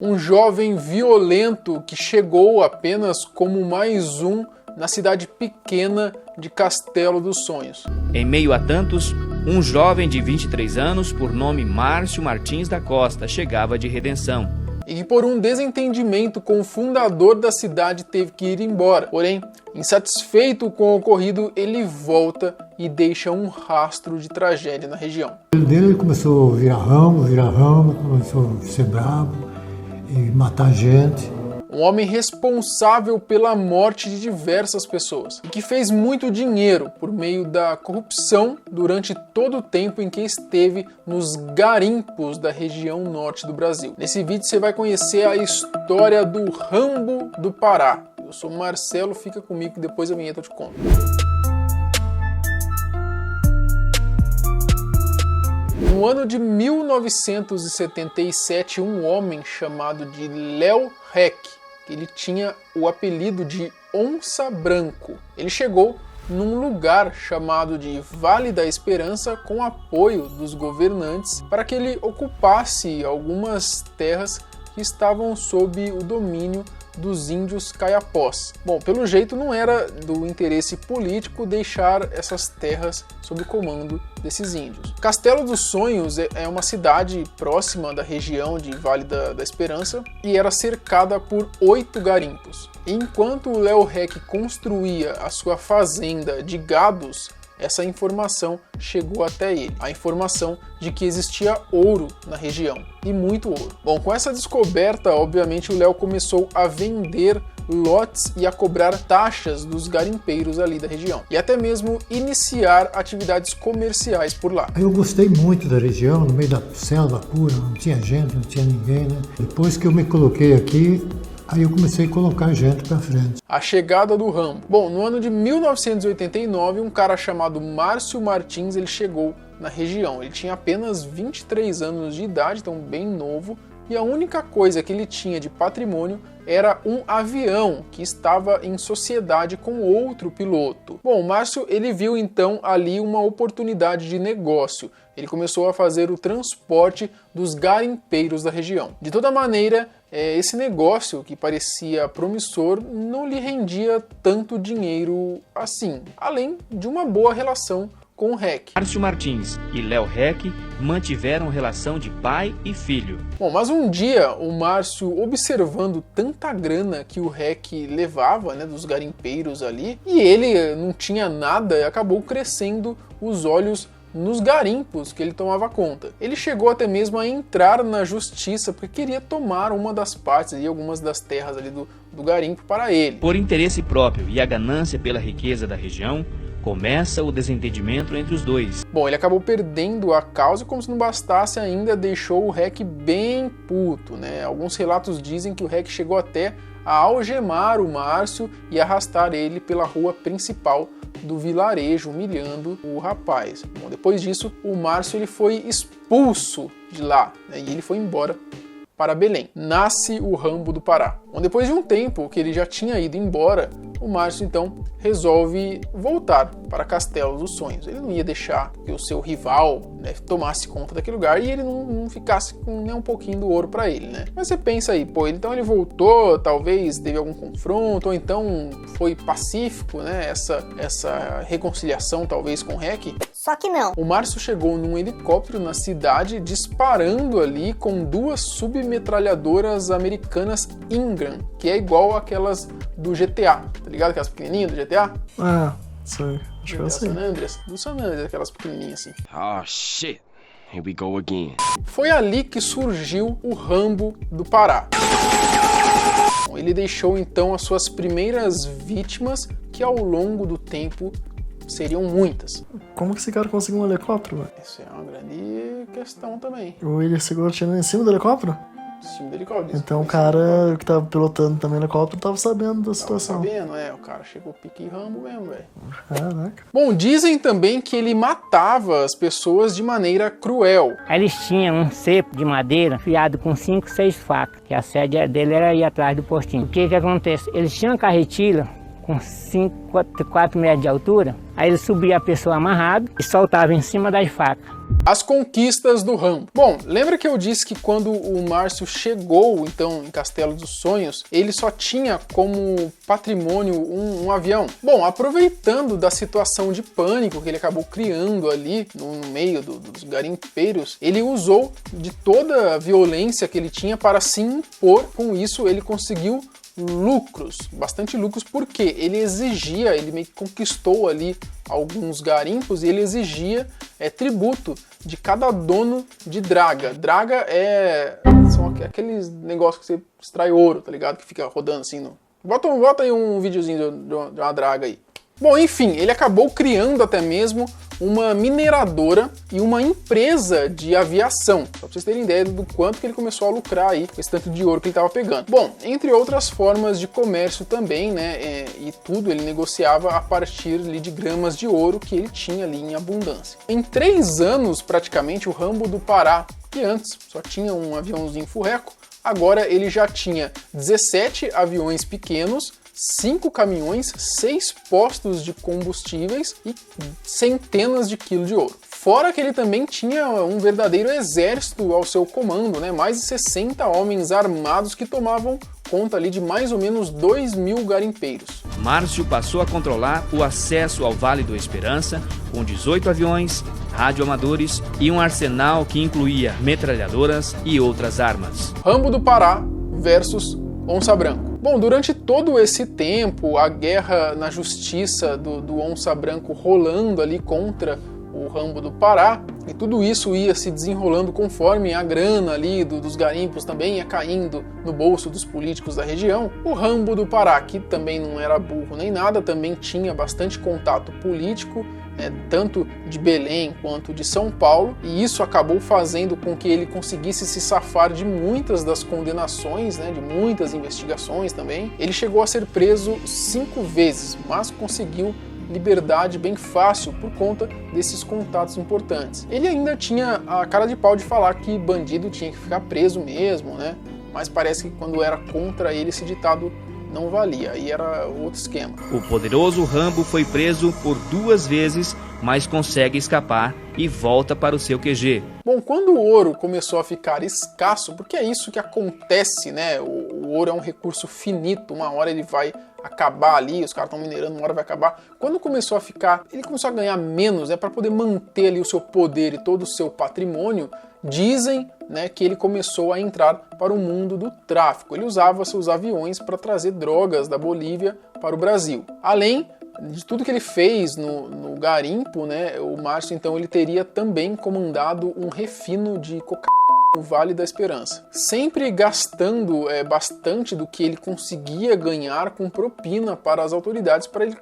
Um jovem violento que chegou apenas como mais um na cidade pequena de Castelo dos Sonhos. Em meio a tantos, um jovem de 23 anos, por nome Márcio Martins da Costa, chegava de Redenção. E que por um desentendimento com o fundador da cidade teve que ir embora. Porém, insatisfeito com o ocorrido, ele volta e deixa um rastro de tragédia na região. Ele começou a virar ramo, começou a ser bravo e matar gente. Um homem responsável pela morte de diversas pessoas e que fez muito dinheiro por meio da corrupção durante todo o tempo em que esteve nos garimpos da região norte do Brasil. Nesse vídeo você vai conhecer a história do Rambo do Pará. Eu sou Marcelo, fica comigo que depois a vinheta eu te conto. No ano de 1977, um homem chamado de Léo Reck, ele tinha o apelido de Onça Branco. Ele chegou num lugar chamado de Vale da Esperança com apoio dos governantes para que ele ocupasse algumas terras que estavam sob o domínio dos índios caiapós. Bom, pelo jeito não era do interesse político deixar essas terras sob o comando desses índios. Castelo dos Sonhos é uma cidade próxima da região de Vale da Esperança e era cercada por 8 garimpos. Enquanto o Léo Reck construía a sua fazenda de gados, essa informação chegou até ele, a informação de que existia ouro na região, e muito ouro. Bom, com essa descoberta, obviamente o Léo começou a vender lotes e a cobrar taxas dos garimpeiros ali da região, e até mesmo iniciar atividades comerciais por lá. Eu gostei muito da região, no meio da selva pura, não tinha gente, não tinha ninguém, né? Depois que eu me coloquei aqui, aí eu comecei a colocar gente pra frente. A chegada do Rambo. Bom, no ano de 1989, um cara chamado Márcio Martins, ele chegou na região. Ele tinha apenas 23 anos de idade, então bem novo, e a única coisa que ele tinha de patrimônio era um avião que estava em sociedade com outro piloto. Bom, o Márcio, ele viu então ali uma oportunidade de negócio. Ele começou a fazer o transporte dos garimpeiros da região. De toda maneira, esse negócio que parecia promissor não lhe rendia tanto dinheiro assim, além de uma boa relação com o Reck. Márcio Martins e Léo Reck mantiveram relação de pai e filho. Bom, mas um dia o Márcio, observando tanta grana que o Reck levava, né, dos garimpeiros ali, e ele não tinha nada, acabou crescendo os olhos nos garimpos que ele tomava conta. Ele chegou até mesmo a entrar na justiça porque queria tomar uma das partes e algumas das terras ali do garimpo para ele. Por interesse próprio e a ganância pela riqueza da região, começa o desentendimento entre os dois. Bom, ele acabou perdendo a causa e, como se não bastasse ainda, deixou o Reck bem puto, né? Alguns relatos dizem que o Reck chegou até a algemar o Márcio e arrastar ele pela rua principal do vilarejo, humilhando o rapaz. Bom, depois disso, o Márcio ele foi expulso de lá, né? E ele foi embora para Belém. Nasce o Rambo do Pará. Bom, depois de um tempo que ele já tinha ido embora, o Márcio então resolve voltar para Castelo dos Sonhos. Ele não ia deixar que o seu rival, né, tomasse conta daquele lugar e ele não ficasse com nem um pouquinho do ouro para ele, né? Mas você pensa aí, pô, então ele voltou, talvez teve algum confronto, ou então foi pacífico, né? Essa reconciliação talvez com o Reck. Só que não. O Márcio chegou num helicóptero na cidade, disparando ali com 2 submetralhadoras americanas Ingram, que é igual aquelas do GTA, tá ligado? Aquelas pequenininhas do GTA? Ah, sei. Acho que eu sei. Do San Andreas, aquelas pequenininhas assim. Oh shit, here we go again. Foi ali que surgiu o Rambo do Pará. Ele deixou então as suas primeiras vítimas, que ao longo do tempo seriam muitas. Como que esse cara conseguiu um helicóptero, velho? Essa é uma grande questão também. Ou ele segurou atirando em cima do helicóptero? Cima do helicóptero. Então o cara que tava pilotando também o helicóptero tava sabendo da situação. Tava sabendo, o cara chegou pique Rambo mesmo, velho. Caraca. Bom, dizem também que ele matava as pessoas de maneira cruel. Eles tinham um cepo de madeira afiado com 5, 6 facas, que a sede dele era ir atrás do postinho. O que que acontece? Eles tinham uma carretilha com 4 metros de altura. Aí ele subia a pessoa amarrado e soltava em cima das facas. As conquistas do Rambo. Bom, lembra que eu disse que quando o Márcio chegou, então, em Castelo dos Sonhos, ele só tinha como patrimônio um avião? Bom, aproveitando da situação de pânico que ele acabou criando ali no meio dos garimpeiros, ele usou de toda a violência que ele tinha para se impor. Com isso, ele conseguiu lucros, bastante lucros, porque ele exigia, ele meio que conquistou ali alguns garimpos e ele exigia tributo de cada dono de draga. Draga são aqueles negócios que você extrai ouro, tá ligado? Que fica rodando assim. Bota aí um videozinho de uma draga aí. Bom, enfim, ele acabou criando até mesmo uma mineradora e uma empresa de aviação, só pra vocês terem ideia do quanto que ele começou a lucrar aí com esse tanto de ouro que ele estava pegando. Bom, entre outras formas de comércio também, né, e tudo ele negociava a partir ali de gramas de ouro que ele tinha ali em abundância. Em 3 anos, praticamente, o Rambo do Pará, que antes só tinha um aviãozinho furreco, agora ele já tinha 17 aviões pequenos, 5 caminhões, 6 postos de combustíveis e centenas de quilos de ouro. Fora que ele também tinha um verdadeiro exército ao seu comando, né? Mais de 60 homens armados que tomavam conta ali de mais ou menos 2.000 garimpeiros. Márcio passou a controlar o acesso ao Vale do Esperança com 18 aviões, radioamadores e um arsenal que incluía metralhadoras e outras armas. Rambo do Pará versus Onça Branco. Bom, durante todo esse tempo, a guerra na justiça do Onça Branco rolando ali contra o Rambo do Pará, e tudo isso ia se desenrolando conforme a grana ali dos garimpos também ia caindo no bolso dos políticos da região. O Rambo do Pará, que também não era burro nem nada, também tinha bastante contato político, tanto de Belém quanto de São Paulo, e isso acabou fazendo com que ele conseguisse se safar de muitas das condenações, de muitas investigações também. Ele chegou a ser preso 5 vezes, mas conseguiu liberdade bem fácil por conta desses contatos importantes. Ele ainda tinha a cara de pau de falar que bandido tinha que ficar preso mesmo, mas parece que quando era contra ele esse ditado não valia, aí era outro esquema. O poderoso Rambo foi preso por 2 vezes, mas consegue escapar e volta para o seu QG. Bom, quando o ouro começou a ficar escasso, porque é isso que acontece, o ouro é um recurso finito, uma hora ele vai acabar ali, os caras estão minerando, uma hora vai acabar. Quando começou a ficar, ele começou a ganhar menos, para poder manter ali o seu poder e todo o seu patrimônio. Dizem que ele começou a entrar para o mundo do tráfico. Ele usava seus aviões para trazer drogas da Bolívia para o Brasil. Além de tudo que ele fez no garimpo, o Márcio então ele teria também comandado um refino de cocaína no Vale da Esperança, sempre gastando bastante do que ele conseguia ganhar com propina para as autoridades, para ele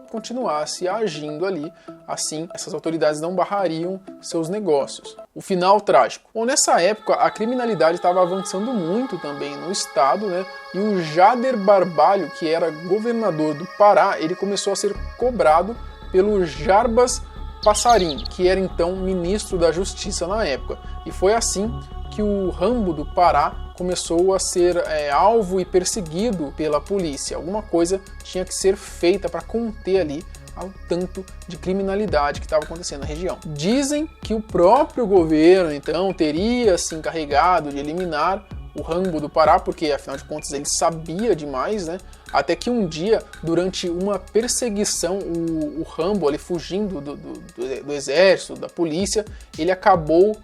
continuasse agindo ali, assim essas autoridades não barrariam seus negócios. O final trágico. Bom, nessa época a criminalidade estava avançando muito também no estado, e o Jader Barbalho, que era governador do Pará, ele começou a ser cobrado pelo Jarbas Passarim, que era então ministro da Justiça na época, e foi assim que o Rambo do Pará começou a ser alvo e perseguido pela polícia. Alguma coisa tinha que ser feita para conter ali ao tanto de criminalidade que estava acontecendo na região. Dizem que o próprio governo, então, teria se encarregado de eliminar o Rambo do Pará, porque, afinal de contas, ele sabia demais, Até que um dia, durante uma perseguição, o Rambo, ali fugindo do exército, da polícia, ele acabou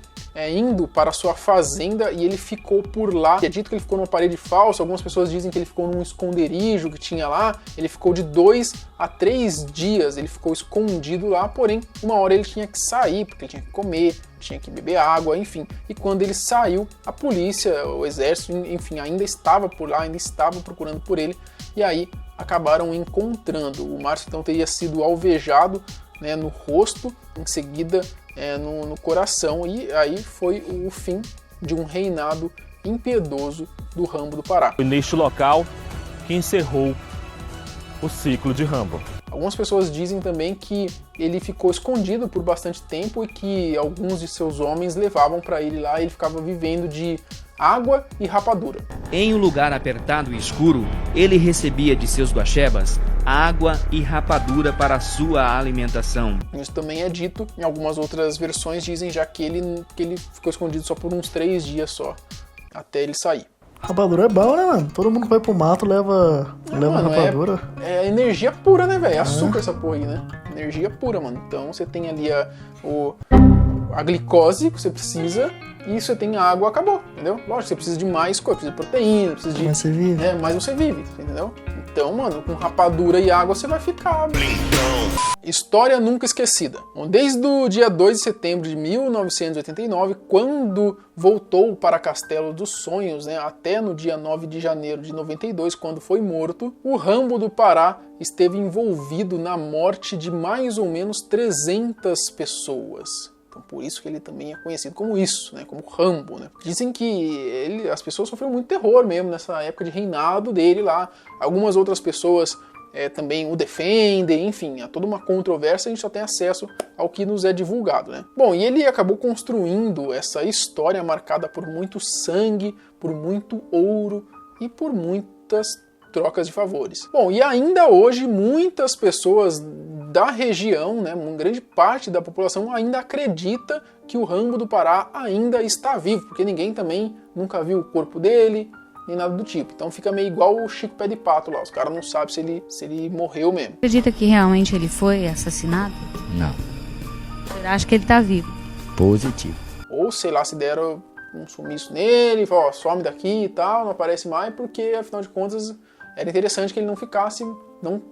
indo para sua fazenda e ele ficou por lá. É dito que ele ficou numa parede falsa, algumas pessoas dizem que ele ficou num esconderijo que tinha lá. Ele ficou de 2 a 3 dias, ele ficou escondido lá, porém, uma hora ele tinha que sair, porque ele tinha que comer, tinha que beber água, enfim. E quando ele saiu, a polícia, o exército, enfim, ainda estava por lá, ainda estava procurando por ele, e aí acabaram encontrando. O Márcio então teria sido alvejado no rosto, em seguida no coração, e aí foi o fim de um reinado impiedoso do Rambo do Pará. Foi neste local que encerrou o ciclo de Rambo. Algumas pessoas dizem também que ele ficou escondido por bastante tempo e que alguns de seus homens levavam para ele lá, e ele ficava vivendo de água e rapadura. Em um lugar apertado e escuro, ele recebia de seus guaxebas água e rapadura para sua alimentação. Isso também é dito em algumas outras versões, dizem já que ele ficou escondido só por uns 3 dias só, até ele sair. Rapadura é bom, né, mano? Todo mundo vai pro mato, leva rapadura. É energia pura, né, velho? É açúcar essa porra aí, né? Energia pura, mano. Então você tem ali a glicose que você precisa e você tem a água, acabou, entendeu? Lógico, você precisa de mais coisa, precisa de proteína, precisa de... Mas você vive. Mas você vive, entendeu? Então, mano, com rapadura e água você vai ficar... História nunca esquecida. Bom, desde o dia 2 de setembro de 1989, quando voltou para Castelo dos Sonhos, né, até no dia 9 de janeiro de 92, quando foi morto, o Rambo do Pará esteve envolvido na morte de mais ou menos 300 pessoas. Então, por isso que ele também é conhecido como isso, né? Como Rambo, né? Dizem que as pessoas sofreram muito terror mesmo nessa época de reinado dele lá. Algumas outras pessoas também o defendem, enfim, há toda uma controvérsia, a gente só tem acesso ao que nos é divulgado, né? Bom, e ele acabou construindo essa história marcada por muito sangue, por muito ouro e por muitas trocas de favores. Bom, e ainda hoje muitas pessoas da região, né, uma grande parte da população ainda acredita que o Rambo do Pará ainda está vivo, porque ninguém também nunca viu o corpo dele, nem nada do tipo. Então fica meio igual o Chico Pé de Pato lá, os caras não sabem se ele morreu mesmo. Acredita que realmente ele foi assassinado? Não. Você acha que ele está vivo? Positivo. Ou sei lá, se deram um sumiço nele, ó, some daqui e tal, não aparece mais, porque afinal de contas era interessante que ele não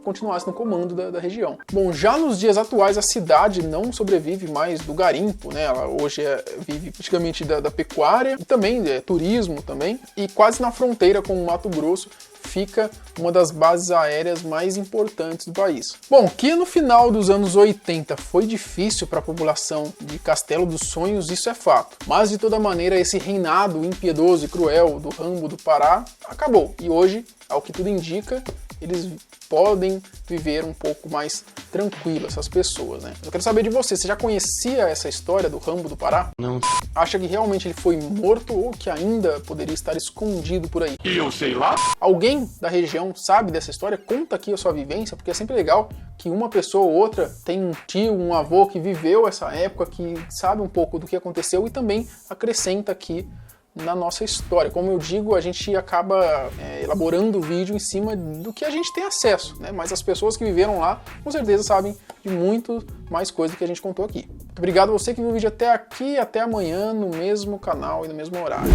continuasse no comando da região. Bom, já nos dias atuais a cidade não sobrevive mais do garimpo, né? Ela hoje vive praticamente da pecuária e também turismo também, e quase na fronteira com o Mato Grosso fica uma das bases aéreas mais importantes do país. Bom, que no final dos anos 80 foi difícil para a população de Castelo dos Sonhos, isso é fato. Mas de toda maneira esse reinado impiedoso e cruel do Rambo do Pará acabou. E hoje, ao que tudo indica, eles podem viver um pouco mais tranquilo, essas pessoas, né? Eu quero saber de você já conhecia essa história do Rambo do Pará? Não. Acha que realmente ele foi morto ou que ainda poderia estar escondido por aí? E eu sei lá. Alguém da região sabe dessa história? Conta aqui a sua vivência, porque é sempre legal que uma pessoa ou outra tem um tio, um avô que viveu essa época, que sabe um pouco do que aconteceu e também acrescenta aqui na nossa história. Como eu digo, a gente acaba elaborando o vídeo em cima do que a gente tem acesso, né? Mas as pessoas que viveram lá, com certeza sabem de muito mais coisa do que a gente contou aqui. Muito obrigado a você que viu o vídeo até aqui, até amanhã no mesmo canal e no mesmo horário.